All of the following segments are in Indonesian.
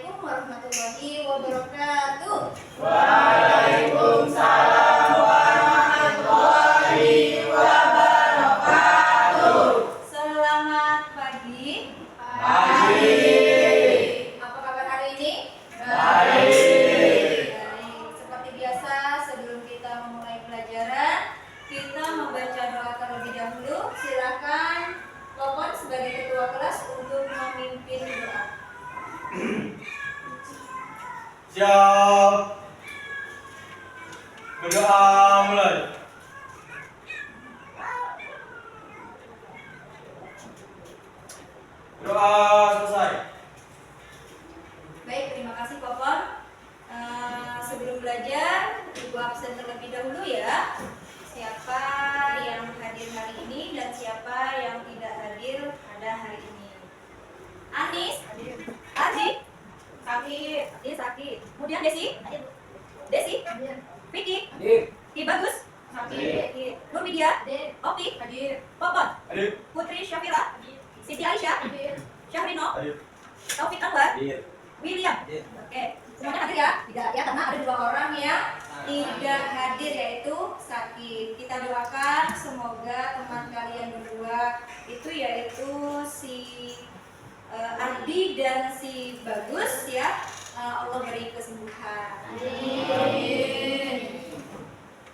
Assalamualaikum warahmatullahi wabarakatuh. Waalaikumsalam warahmatullahi wabarakatuh. Selamat pagi. Pagi. Apa kabar hari ini? Baik. Baik. Seperti biasa, sebelum kita memulai pelajaran, kita membaca doa terlebih dahulu. Silakan Popon sebagai ketua kelas untuk memimpin doa. Siap. Berdoa mulai. Doa selesai. Baik, terima kasih Popon. Sebelum belajar, Ibu absen terlebih dahulu ya. Siapa yang hadir hari ini dan siapa yang tidak hadir pada hari ini? Anis, Aji, sakit, dia sakit. Kemudian Desi, Desi, Vicky, Ki Bagus, sakit. Nur Widya, Opi, Popon, Hadir. Putri Syafira, Siti Aisyah, Syahrino, Hadir. Taufik Anwar, Hadir. William. Oke, semuanya hadir ya? Tidak ya, karena ada 2 orang yang tidak hadir yaitu sakit. Kita doakan semoga teman kalian berdua itu yaitu si Ardi dan si Bagus ya, Allah beri kesembuhan. Amin.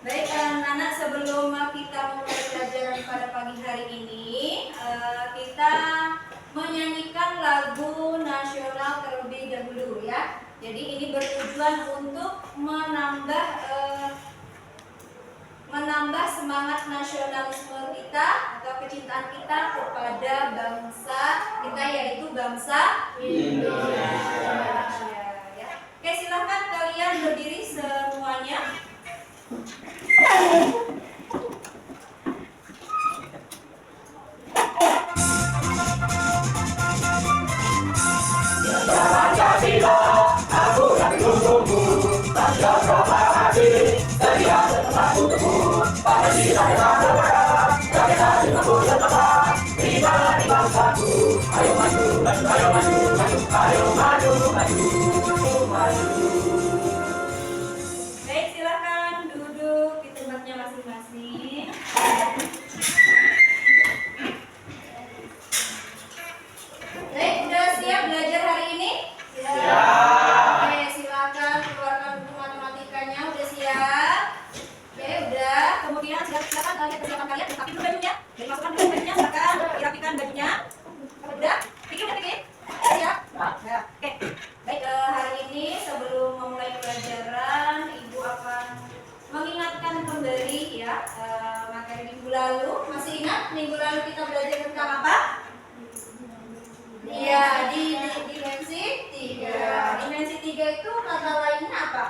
Baik anak-anak, sebelum kita mulai pelajaran pada pagi hari ini, kita menyanyikan lagu nasional terlebih dahulu ya. Jadi ini bertujuan untuk menambah semangat nasionalisme kita atau kecintaan kita kepada bangsa kita yaitu bangsa Indonesia. Ya. Oke, silakan kalian berdiri semuanya. Baik, silakan duduk di tempatnya masing-masing. Baik, udah siap belajar hari ini? Siap. Oke, silakan keluarkan buku matematikanya. Udah siap? Oke, udah. Kemudian silakan kalian persiapan kalian, rapikan dulu bajunya. Jadi masukkan dulu bajunya, silakan dirapikan bajunya. Udah? Pikir udah pikir? Siap? Ya. Oke. Baik, hari ini sebelum memulai pelajaran, Ibu akan mengingatkan kembali ya materi minggu lalu. Masih ingat minggu lalu kita belajar tentang apa? Iya, di dimensi 3. Dimensi 3 itu kata lainnya apa?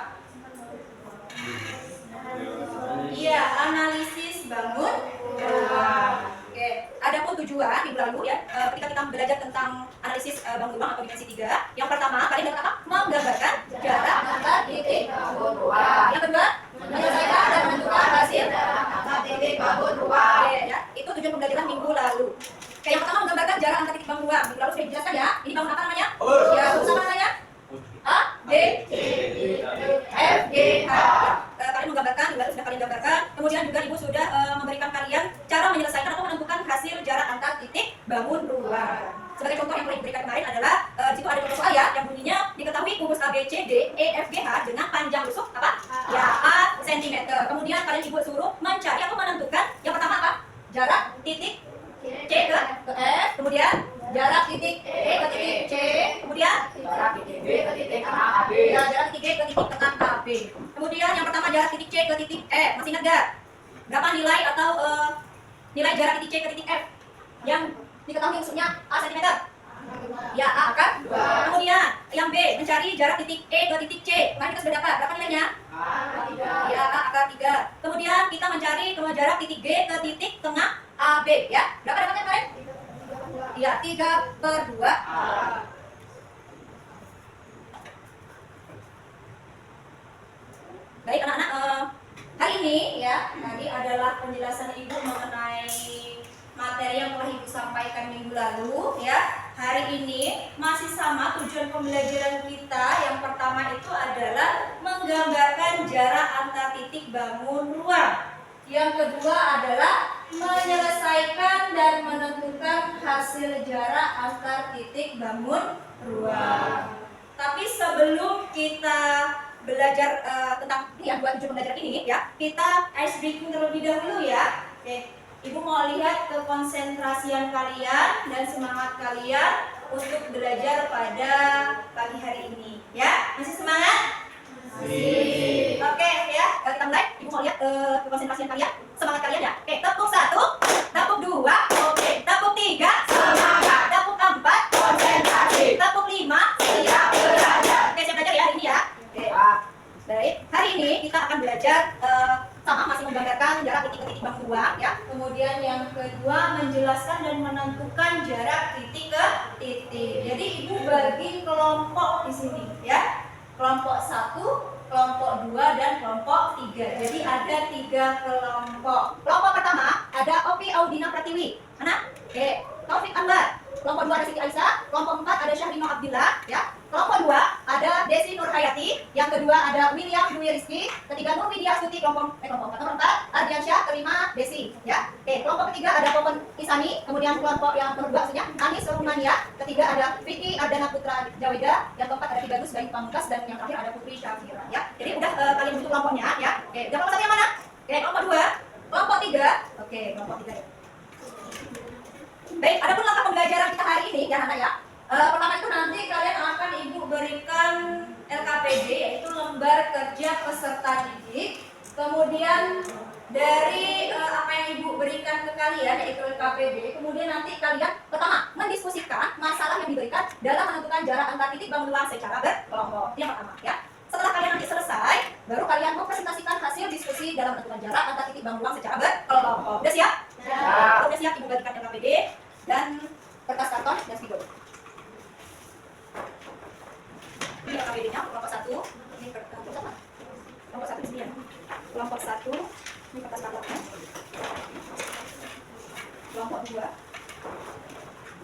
Iya, analisis bangun ruang. Oke, adapun tujuan minggu lalu ya, ketika kita belajar tentang analisis bangun ruang atau dimensi 3, yang pertama kalian dapat apa? Menggambarkan jarak antar titik bangun ruang. Yang kedua, menyelesaikan dan menentukan hasil antar titik bangun ruang. Oke, ya, itu tujuan pembelajaran minggu lalu. Oke, yang pertama menggambarkan jarak antar titik bangun ruang. Minggu lalu sudah dijelaskan ya. Ini bangun apa namanya? Ya, bangun apa namanya? A, B, C, D, F, G, H. Kalian menggambarkan, juga sudah kalian gambarkan. Kemudian juga Ibu sudah memberikan kalian cara menyelesaikan atau menentukan hasil jarak antar titik bangun ruang. Sebagai contoh yang pernah diberikan kemarin adalah di situ ada contoh soal ya, yang bunyinya diketahui kubus A, B, C, D, E, F, G, H dengan panjang rusuk apa? Ya, A cm. Kemudian kalian Ibu suruh mencari atau menentukan yang pertama apa? Jarak titik C ke F, kemudian jarak titik E ke titik C, kemudian jarak titik B ke titik tengah AB. Ya, jarak titik E ke titik tengah AB. Kemudian yang pertama jarak titik C ke titik E, masih ingat gak? Berapa nilai atau nilai jarak titik C ke titik F yang diketahui unsurnya A cm? Ya, A kan? Kemudian yang B, mencari jarak titik E ke titik C. Kemarin kita sudah dapat berapa nilainya? Ya, A akar 3. Kemudian kita mencari jarak titik G ke titik tengah AB ya. Berapa dapatnya kemarin? Ya, 3/2. Baik anak-anak, hari ini ya, tadi adalah penjelasan Ibu mengenai materi yang telah Ibu sampaikan minggu lalu ya. hari ini masih sama tujuan pembelajaran kita. Yang pertama itu adalah menggambarkan jarak antar titik bangun ruang. Yang kedua adalah menyelesaikan dan menentukan hasil jarak antar titik bangun ruang. Tapi sebelum kita belajar tentang ini ya, dua tujuan pembelajaran ini ya, kita ice breaking terlebih dahulu ya. Oke. Ibu mau lihat kekonsentrasian kalian dan semangat kalian untuk belajar pada pagi hari ini. Ya, masih semangat? Masih. Oke ya, kita mulai. Ibu mau lihat kekonsentrasian kalian, semangat kalian ya. Oke, tepuk 1, tepuk 2, oke, tepuk 3, semangat, tepuk 4, konsentrasi, tepuk 5, siap belajar. Oke, siap belajar ya hari ini ya. Oke. Baik, hari ini kita akan belajar sama masih menggambarkan jarak titik ke titik bangun ruang ya. Kemudian yang kedua menjelaskan dan menentukan jarak titik ke titik. Jadi ibu bagi kelompok di sini ya. Kelompok 1, kelompok 2 dan kelompok 3. Jadi ada 3 kelompok. Kelompok pertama ada Opi Audina Pratiwi. Mana? Oke, Taufik Anwar. Kelompok 2 ada Siti Aisyah. Kelompok 4 ada Syahrino Abdillah ya. Kelompok 2 ada Desi Nurhayati. Yang kedua ada William Dwi Rizky. Ketiga Nur Widya Astuti. Kelompok 4 nomor 4 Ardiansyah. Kelima Desi ya. Oke, kelompok ketiga ada Popon Isani. Kemudian kelompok yang kedua maksudnya Anis Rumania. Ketiga ada Vicky Ardana Putra Jaweda. Yang keempat ada Tiga Dus Bayi Pamungkas dan yang terakhir ada Putri Syafira ya. Jadi udah kalian bentuk kelompoknya ya. Oke, kelompok satu yang mana? Oke, kelompok 2, kelompok 3. Oke, kelompok 3 ya. Baik, ada pun langkah pembelajaran kita hari ini ya anak ya. Pertama itu nanti kalian akan ibu berikan LKPD yaitu lembar kerja peserta didik. Kemudian dari apa yang ibu berikan ke kalian yaitu LKPD, kemudian nanti kalian pertama mendiskusikan masalah yang diberikan dalam menentukan jarak antar titik bangun ruang secara berkelompok. Yang pertama ya. Setelah kalian nanti selesai, baru kalian mempresentasikan hasil diskusi dalam menentukan jarak antar titik bangun ruang secara berkelompok. Udah siap? Siap. Udah siap ibu bagikan LKPD dan kertas karton dan spidol. Ini LKPD-nya kelompok 1. Ini kertas apa? Kelompok 1 di sini ya. Kelompok 1 ini kertas kartonnya. Kelompok 2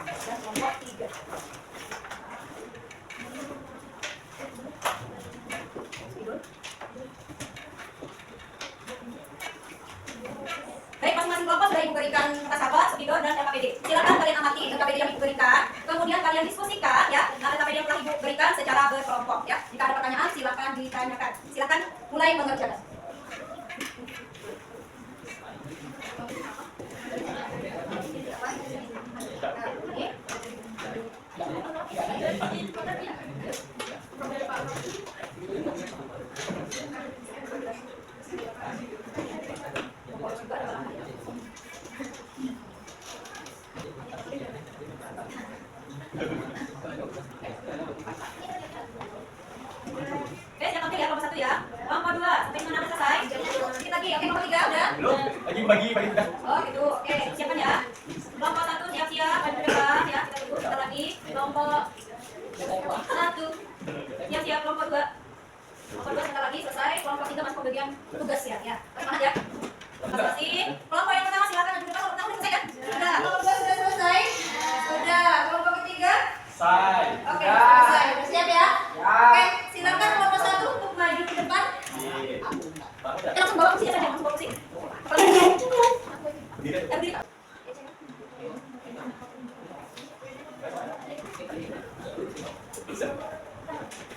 dan kelompok 3. Spidol. Baik, masing-masing kelompok sudah ibu berikan kertas karton, spidol dan LKPD. Silakan kalian amati LKPD yang ibu berikan, kemudian kalian diskusikan ya. LKPD yang telah ibu berikan secara berkelompok ya. Jika ada pertanyaan silakan ditanyakan. Silakan mulai mengerjakan. Oke, siap tampil ya kelompok 1 ya. Kelompok 2 sampai mana selesai? Sedikit lagi. Oke, kelompok 3 udah? Belum, bagi udah. Oh gitu. Oke, siapkan ya. Kelompok 1 siap-siap maju ke depan ya. Kita tunggu sebentar lagi. Kelompok 1 siap-siap. Kelompok 2. Kelompok 2 sebentar lagi selesai. Kelompok 3 masuk pembagian tugas ya. Semangat ya. Terima kasih. Kelompok yang pertama silakan maju ke depan. Kelompok pertama sudah selesai kan? Sudah. Kelompok 2 sudah selesai? Sudah. Kelompok ketiga? Selesai. Oke, selesai. Sudah siap ya? Oke, silakan kelompok 1 untuk maju ke depan. Kita langsung bawa kursi saja, langsung bawa kursi. Berdiri.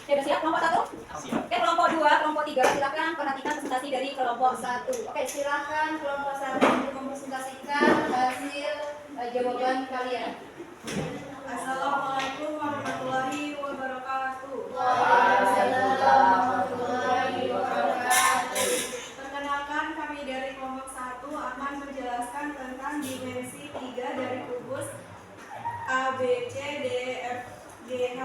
Sudah siap kelompok 1? Oke, kelompok 2, kelompok 3 silakan perhatikan presentasi dari kelompok 1. Oke, silakan kelompok 1 untuk mempresentasikan hasil jawaban kalian. Assalamualaikum warahmatullahi wabarakatuh. Waalaikumsalam warahmatullahi wabarakatuh. Perkenalkan, kami dari kelompok 1 akan menjelaskan tentang dimensi 3 dari kubus A, B, C, D, F, G, H,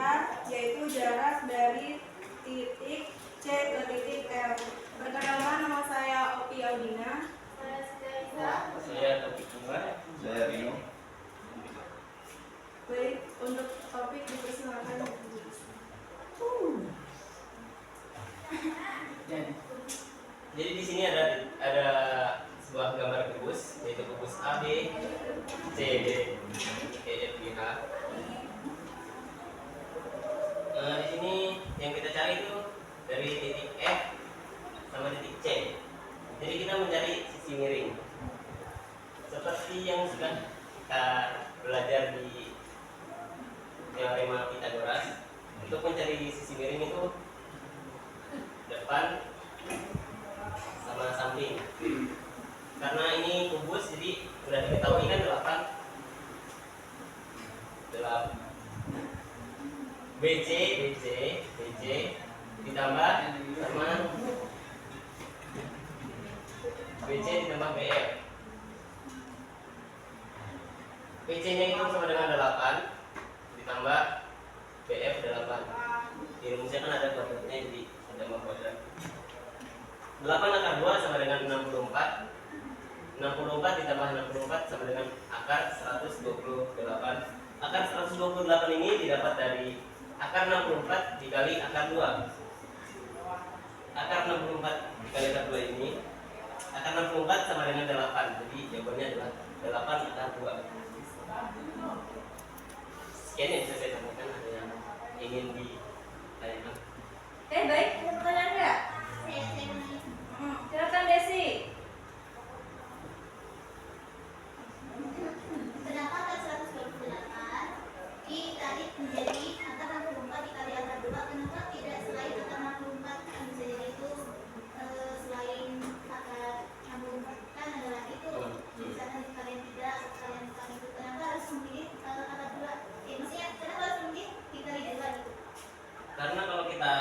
yaitu jarak dari titik C ke titik L. Perkenalkan, nama saya Opi Audina. Saya Siti Aisyah. Saya Taufik Anwar. Saya Rino. Baik, untuk topik dipersilakan. Jadi di sini ada sebuah gambar kubus, yaitu kubus A, B, C, D, E, F, G, H. yang kita cari itu dari titik F sama titik C. Jadi kita mencari sisi miring. Seperti yang sudah kita belajar di teorema Pythagoras, untuk mencari sisi miring itu depan sama samping. Karena ini kubus, jadi sudah diketahui kan 8 BC ditambah sama BC ditambah BF. BC nya itu sama dengan 8 ditambah BF 8. Di rumusnya kan ada kuadratnya, jadi ada mau kuadrat. 8 akar 2 sama dengan 64. 64 ditambah 64 sama dengan akar 128. Akar 128 ini didapat dari akar 64 dikali akar 2. Akar 64 dikali akar 2 ini, akar 64 sama dengan 8. Jadi jawabannya adalah 8 akar 2. Sekian yang bisa saya sampaikan. Ada yang ingin ditanyakan? Baik, ada pertanyaan nggak? Silakan Desi. Kenapa akar 128 ditarik menjadi akar 64 dikali akar 2? Kenapa tidak selain akar 64? Kan bisa jadi itu selain akar 64 kan ada lagi itu. Misalnya dikaliin 3, kalian dikali itu. Kenapa harus memilih akar 2? Maksudnya kenapa harus memilih dikali 2 gitu? Karena kalau kita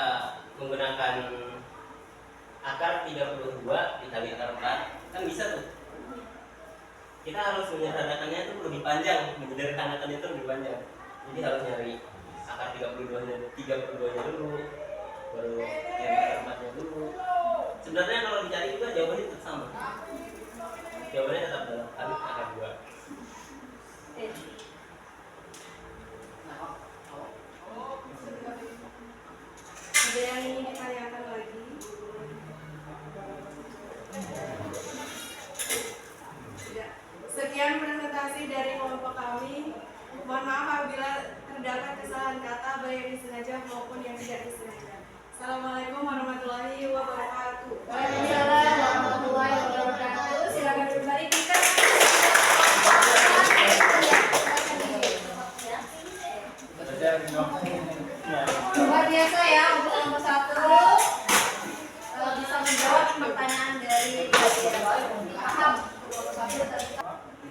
menggunakan akar 32 dikali akar 4 kan bisa tuh. Kita harus menyederhanakannya itu lebih panjang, menyederhanakannya itu lebih panjang. Jadi harus nyari akar 32-nya dulu, baru yang akar 4-nya dulu. Sebenarnya kalau dicari juga jawabannya tetap sama. Jawabannya tetap dalam akar 2. Ada yang ingin ditanyakan lagi? Tidak. Sekian presentasi dari kelompok kami. Mohon maaf apabila terdapat kesalahan kata baik yang disengaja maupun yang tidak disengaja. Assalamualaikum warahmatullahi wabarakatuh. Waalaikumsalam warahmatullahi wabarakatuh. Silakan kembali kita. Luar biasa ya untuk kelompok 1 bisa menjawab pertanyaan dari paham.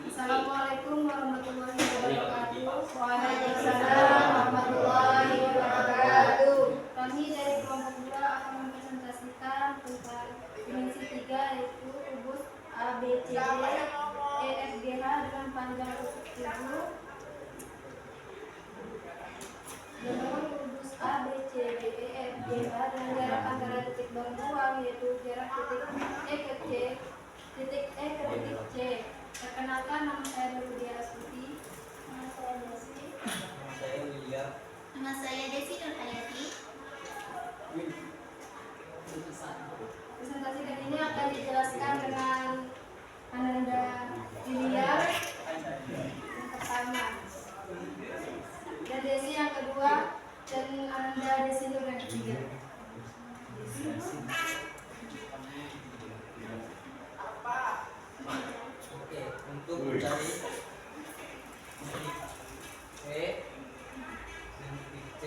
Assalamualaikum warahmatullahi wabarakatuh. Waalaikumsalam warahmatullahi wabarakatuh. Kami dari kelompok 2 akan mempresentasikan tentang dimensi 3 yaitu kubus ABCD EFGH dengan panjang 7. Dengan kubus ABCDEFGH dengan jarak antara titik bantuan yaitu jarak titik E ke C, titik E ke titik C. Perkenalkan, nama saya Nurdia Astuti. Nama saya Desi. Nama saya William. Nama saya Desi Nurhayati. Presentasi kali ini akan dijelaskan dengan Ananda William yang pertama, dan Desi yang kedua, dan Ananda Desi Nur yang ketiga. Oke, untuk mencari titik E dan titik C,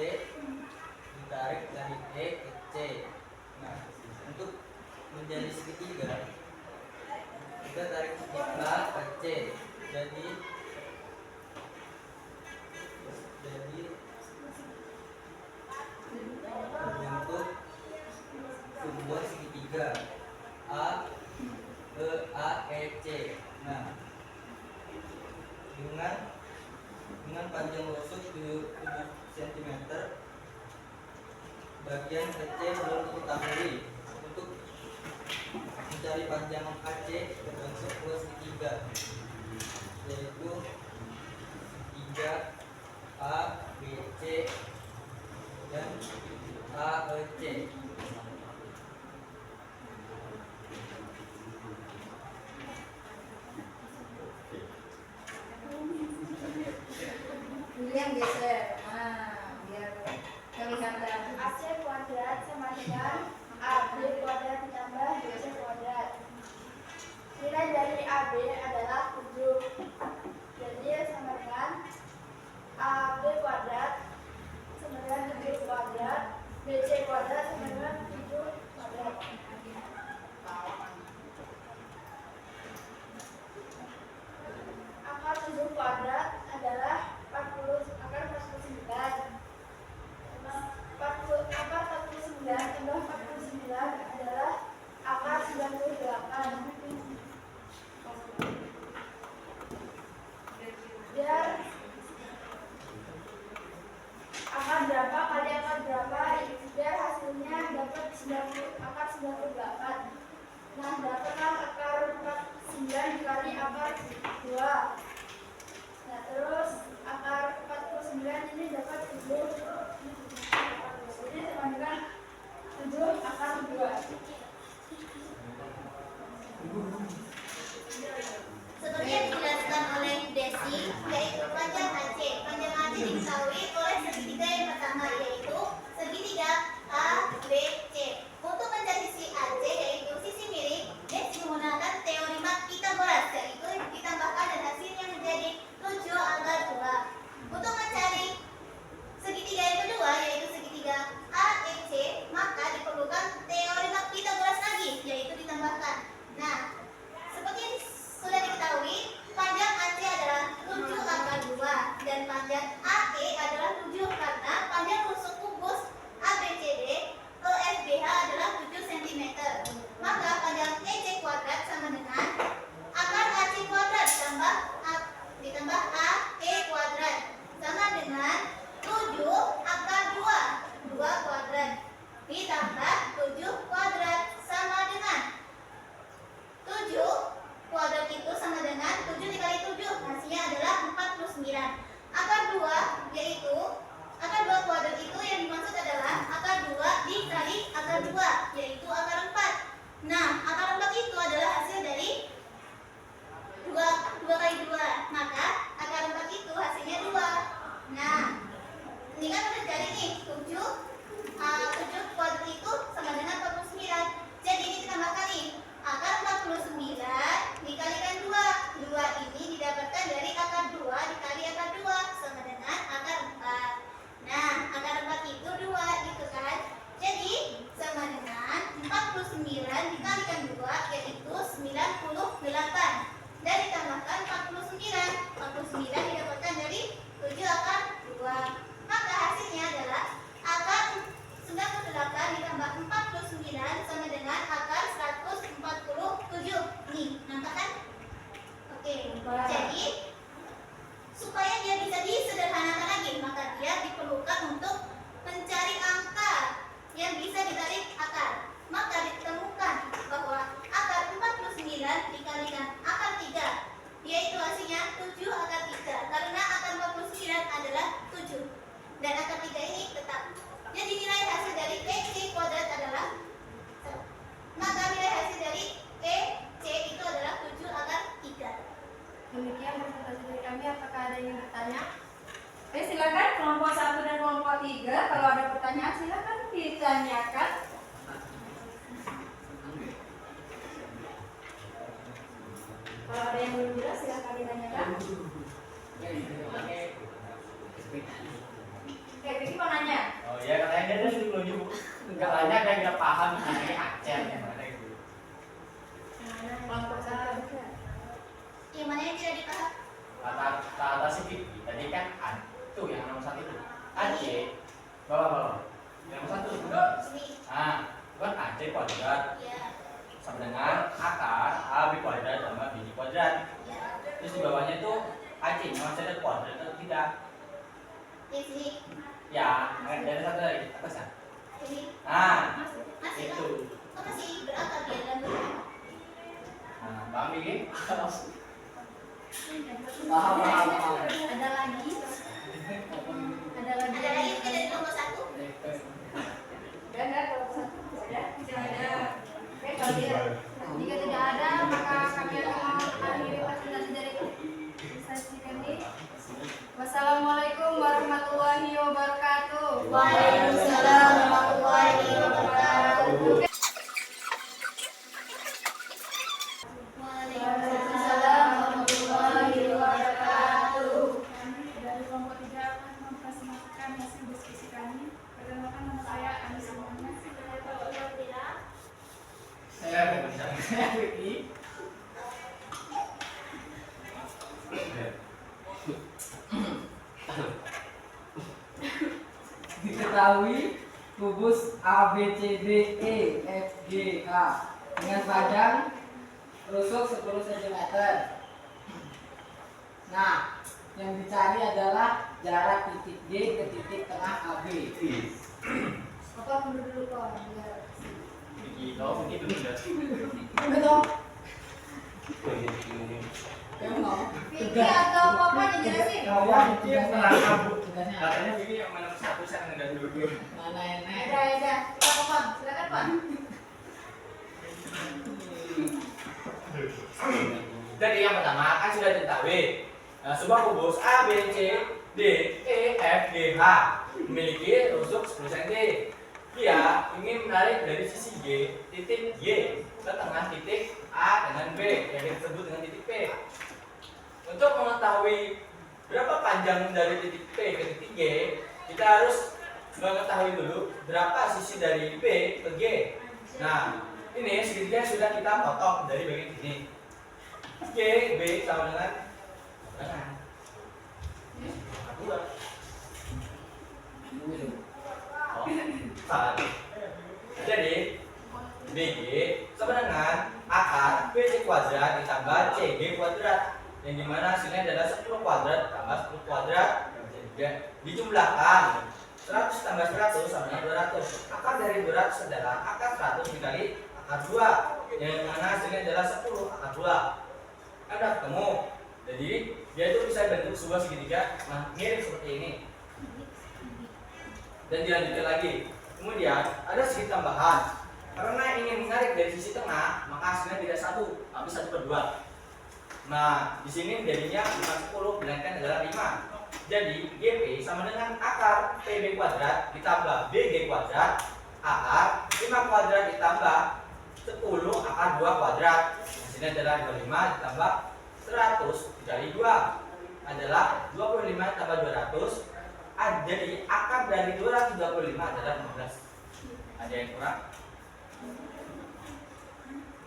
ditarik dari E ke C. Nah, untuk menjadi segitiga, kita tarik titik A ke C. Jadi bentuk sebuah segitiga A E A E C. Nah, dengan panjang rusuk 7 cm, bagian AC belum diketahui. Untuk mencari panjang AC berbentuk sebuah segitiga, yaitu segitiga A B C dan A E C. William geser, biar kelihatan. AC dengan AB kuadrat ditambah BC kuadrat. Nilai dari AB adalah 7. Jadi sama dengan AB kuadrat sama dengan 7 kuadrat, BC kuadrat sama dengan 7 kuadrat. Akar 7 kuadrat adalah 40, akar 49. Akar 49 tambah 49 adalah akar 98. Biar akar berapa kali akar berapa, biar hasilnya dapat 90, akar 98. Nah, dapatlah akar 49 dikali akar 2. Nah, terus akar 49 ini dapat 7. Jadi sama dengan 7 akar 2. Seperti yang dijelaskan oleh Desi, yaitu panjang AC. Panjang AC diketahui oleh segitiga yang pertama, yaitu segitiga ABC. Untuk mencari sisi AC, yaitu sisi miring, Desi menggunakan teorema Pythagoras, yaitu ditambahkan dan hasilnya menjadi 7 akar 2. Untuk mencari segitiga yang kedua, yaitu segitiga AEC, maka diperlukan teorema Pythagoras lagi, yaitu ditambahkan. Nah, seperti yang sudah diketahui, panjang AC adalah 7 akar 2 dan panjang AE adalah 7 karena panjang rusuk kubus ABCD EFGH adalah 7 cm. Maka panjang EC kuadrat sama dengan akar AC kuadrat ditambah AE kuadrat sama dengan 7 akar 2 kuadrat ditambah 7 kuadrat sama dengan 7 kuadrat itu sama dengan 7 dikali 7, hasilnya adalah 49. Akar 2 yaitu akar 2 kuadrat itu yang dimaksud adalah akar 2 dikali akar 2, yaitu akar 4. Nah, akar 4 itu adalah hasil dari 2 kali 2, maka akar 4 itu hasilnya 2. Nah, ini kan udah cari nih 7 kuadrat itu sama dengan 49. Jadi ini ditambahkan nih, akar 49 dikalikan 2. 2 ini didapatkan dari akar 2 dikali akar 2 sama dengan akar 4. Nah, akar 4 itu 2 gitu kan. Jadi sama dengan 49 dikalikan 2 yaitu 98. Dan ditambahkan 49 didapatkan dari 7 akar 2. Maka hasilnya adalah akar 98 ditambah 49 sama dengan akar 147. Nih, nampak kan? Oke, jadi supaya dia bisa disederhanakan lagi, maka dia diperlukan untuk mencari angka yang bisa ditarik akar. Maka ditemukan bahwa akar 49 dikalikan akar 3, yaitu hasilnya 7 akar 3, karena akar 49 adalah 7 dan akar 3 ini tetap. Jadi nilai hasil dari EC kuadrat adalah, maka nilai hasil dari EC itu adalah 7 akar 3. Demikian presentasi dari kami. Apakah ada yang bertanya? Oke, silakan kelompok 1 dan kelompok 3. Kalau ada pertanyaan silakan ditanyakan. Kalau ada yang belum jelas silakan ditanyakan. Oke, Vicky mau nanya. Oh iya, katanya dia tuh setuju. Enggak banyak yang nggak paham mengenai Aceh gimana itu. Kelompok 1. Yang mana yang tidak dipaham? Kata si Vicky tadi kan tuh yang nomor 1 itu Aceh bawah yang nomor 1 Sini. bukan Aceh kuadrat Ya. sama dengan akar AB kuadrat tambah BC kuadrat. Ya. Terus di bawahnya itu Aceh masih ada kuadrat atau tidak? Di sini. Ya, ada satu lagi atas ya. Sini. Masih Itu. kan? Masih berakar dia dan berakar. Paham Vicky? Paham. Ada lagi? Ada lagi mungkin dari nomor 1? Udah enggak kelompok 1? Sudah? Tidak ada. Oke, kalau Jika tidak ada, maka kami akan mengakhiri presentasi dari presentasi kami. Wassalamualaikum warahmatullahi wabarakatuh. Waalaikumsalam warahmatullahi wabarakatuh. mengetahui kubus A, B, C, D, E, F, G, H dengan panjang rusuk 10 cm. Nah, yang dicari adalah jarak titik G ke titik tengah AB. Apa mundur dulu kok? Begitu, begitu sudah. Betul. Emang Vicky atau Papa yang jelasin? Katanya Vicky yang mana satu saya nggak dulu. mana enak? Ada. Pak Papa, silakan Pak. Jadi yang pertama kan sudah diketahui sebuah kubus A, B, C, D, E, F, G, H memiliki rusuk 10 cm. Dia ingin menarik dari sisi G titik Y ke tengah titik A dengan B yang disebut dengan titik P. Untuk mengetahui berapa panjang dari titik P ke titik G, kita harus mengetahui dulu berapa sisi dari B ke G. Nah, ini segitiga sudah kita potong dari bagian ini. G, B sama dengan dua. Oh, salah. Jadi BG sama dengan akar BC kuadrat ditambah CG kuadrat, yang dimana hasilnya adalah 10 kuadrat tambah 10 kuadrat dijumlahkan 100 tambah 100 sama dengan 200. Akar dari 200 adalah akar 100 dikali akar 2, yang mana hasilnya adalah 10 akar 2. Kan udah ketemu. Jadi dia itu bisa bentuk sebuah segitiga mirip seperti ini. Dan dilanjutkan lagi. Kemudian ada segi tambahan. Karena ingin menarik dari sisi tengah, maka hasilnya tidak 1, tapi 1/2. Nah, di sini jadinya bukan 10, melainkan adalah 5. Jadi GP sama dengan akar PB kuadrat ditambah BG kuadrat akar 5 kuadrat ditambah 10 akar 2 kuadrat. Hasilnya adalah 25 ditambah 100 dikali 2 adalah 25 tambah 200. Jadi akar dari 225 adalah 15. Ada yang kurang?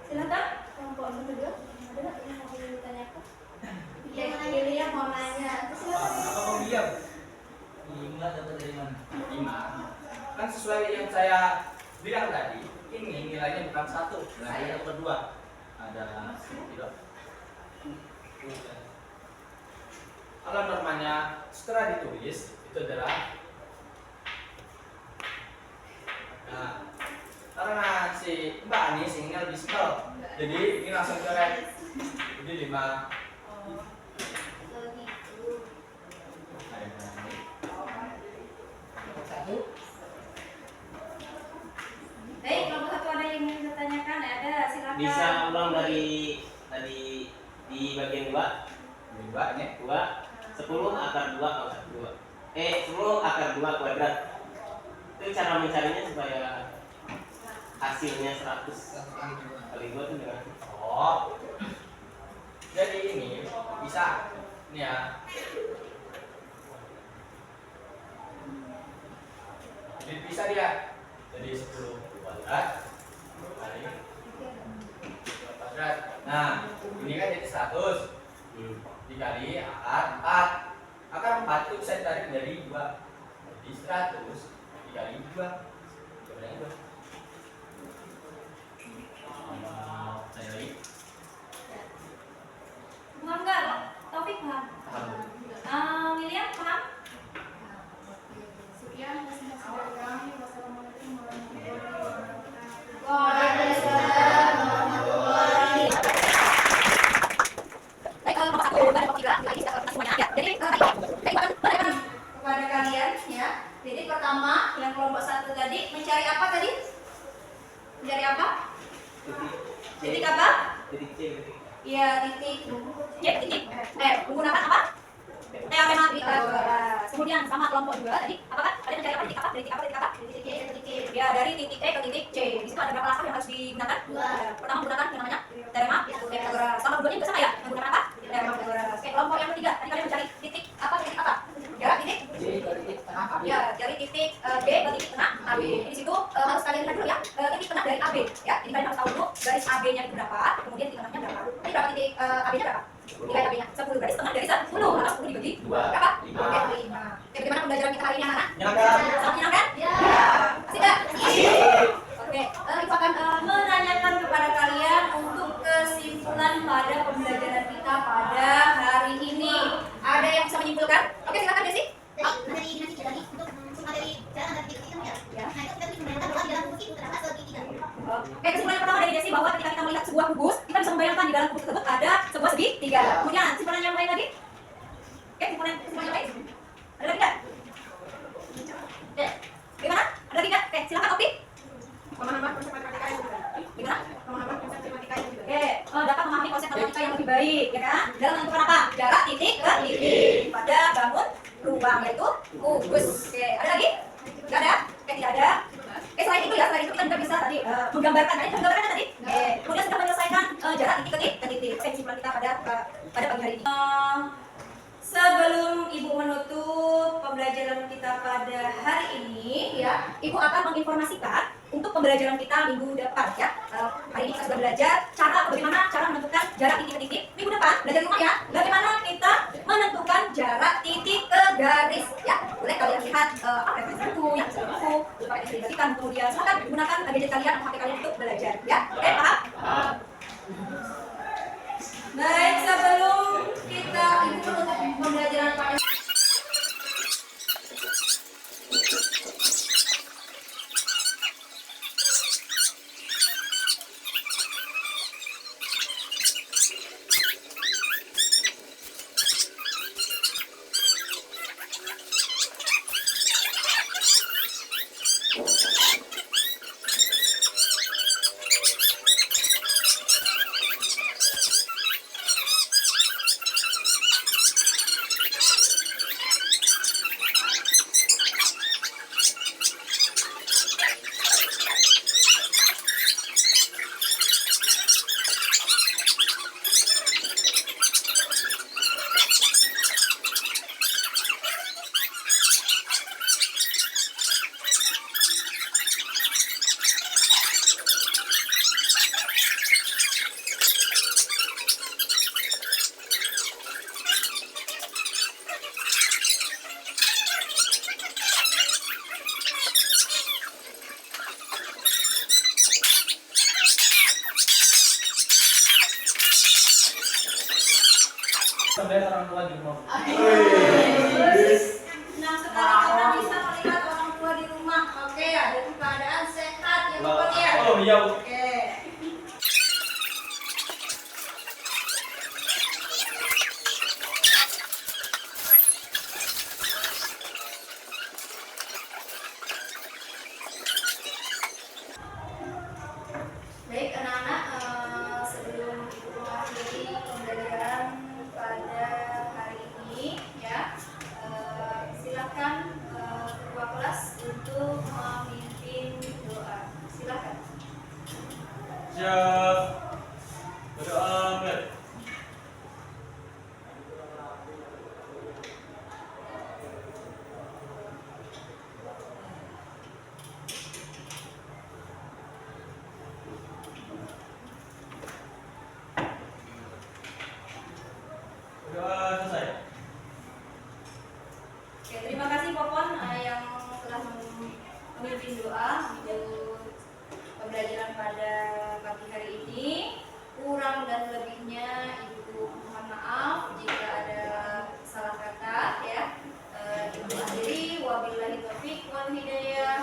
Silakan. Kelompok nomor 2. Ada nggak yang mau ditanyakan? Yang nanya dia mau nanya. Apa mau diam? Lima dapat dari mana? 5. Kan sesuai yang saya bilang tadi, ini nilainya bukan 1, nilainya 1/2. Ada tidak? Kalau normanya setelah ditulis itu adalah karena si Mbak Ani sehingga lebih simpel, jadi ini langsung coret. Jadi 5. Satu. Baik, kelompok 1 ada yang ingin ditanyakan? Ada, silakan. Bisa ulang dari tadi di bagian 2. Ini 2 10 akar 2 kuadrat 2. 10 akar 2 kuadrat. Itu cara mencarinya supaya hasilnya 100 kali 2 itu dengan oh. Jadi ini bisa ini ya. Jadi bisa dia. Jadi 10 kuadrat kali 2 kuadrat. Nah, ini kan jadi 100 dikali akar 4. Akar 4 itu bisa ditarik dari 2. Jadi 100 dikali 2. Jawabannya 2. Saya lagi. Enggak. Taufik paham? William paham? Sekian presentasi dari kami. Wassalamualaikum warahmatullahi wabarakatuh. Waalaikumsalam warahmatullahi wabarakatuh. Baik, kelompok 1 dan kelompok 3 lagi sudah semuanya. Ya, jadi kepada kalian ya. Jadi pertama yang kelompok 1 tadi mencari apa tadi? Mencari apa? Titik apa? titik C. Iya, titik titik menggunakan apa? Teorema Pythagoras. Kemudian sama kelompok 2 tadi apa kan? Ada mencari apa? Titik apa? Dari titik apa? Titik apa? Dari titik E ke titik C. Ya, dari titik E ke titik C. Di situ ada berapa langkah yang harus digunakan? 2. Pertama menggunakan yang namanya teorema Pythagoras. Sama keduanya juga sama ya? Menggunakan apa? Teorema Pythagoras. Oke, kelompok yang ketiga tadi kalian mencari titik apa? Titik apa? Jarak titik C ke titik tengah AB. ya, dari titik B ke titik tengah AB. Di situ harus kalian lihat dulu ya, titik tengah dari AB ya. Jadi kalian harus tahu dulu garis AB-nya itu berapa, kemudian titik tengahnya berapa. Ini berapa titik AB-nya berapa? Nilai AB-nya 10, garis tengah dari 10. Maka 10 dibagi 2. berapa? 5. 5. Oke, bagaimana pembelajaran kita hari ini anak-anak? Menyenangkan. Sangat menyenangkan? Ya. Oke, kesimpulan yang pertama dari Desi bahwa ketika kita melihat sebuah kubus, kita bisa membayangkan di dalam kubus tersebut ada sebuah segitiga. Kemudian kesimpulan yang lain lagi? Oke, kesimpulan yang lain. Ada lagi nggak? Oke, gimana? Ada lagi nggak? Oke, silakan Opi. Pemahaman konsep matematika yang juga. Gimana? Pemahaman konsep matematika yang juga. Oke, dapat memahami konsep matematika yang lebih baik, ya kan? Dalam menentukan apa? Jarak titik ke titik pada bangun ruang yaitu kubus. Oke, ada lagi? Nggak ada? Oke, tidak ada. Selain itu ya, selain itu kita juga bisa tadi menggambarkan tadi. Kemudian sudah menyelesaikan jarak titik ke titik. Oke, kesimpulan kita pada pagi hari ini. Sebelum Ibu menutup pembelajaran kita pada hari ini, ya, Ibu akan menginformasikan untuk pembelajaran kita minggu depan, ya. Hari ini kita sudah belajar bagaimana cara menentukan jarak titik ke titik. Minggu depan belajar rumah ya, bagaimana kita menentukan jarak titik ke garis, ya. Boleh kalian lihat referensi buku yang bisa buku, lupa disertifikasikan, kemudian silakan gunakan gadget kalian atau HP kalian untuk belajar, ya. Oke, paham? Baik, sebelum kita Ibu menutup pembelajaran pada Sampai orang tua di rumah. Nah, sekarang kita bisa melihat orang tua di rumah. Oke, ada di keadaan sehat ya Bapak ya. Oh iya, Bu. Oke. Baik anak-anak, sebelum Ibu mengakhiri pembelajaran pada hari ini, ya, silakan ketua kelas untuk memimpin doa. Silakan. Siap. Berdoa, Mbak. Berdoa selesai. Oke, terima kasih Popon yang telah memimpin doa untuk pembelajaran pada pagi hari ini. Kurang dan lebihnya Ibu mohon maaf jika ada salah kata, ya. Ibu akhiri wabillahi taufiq wal hidayah.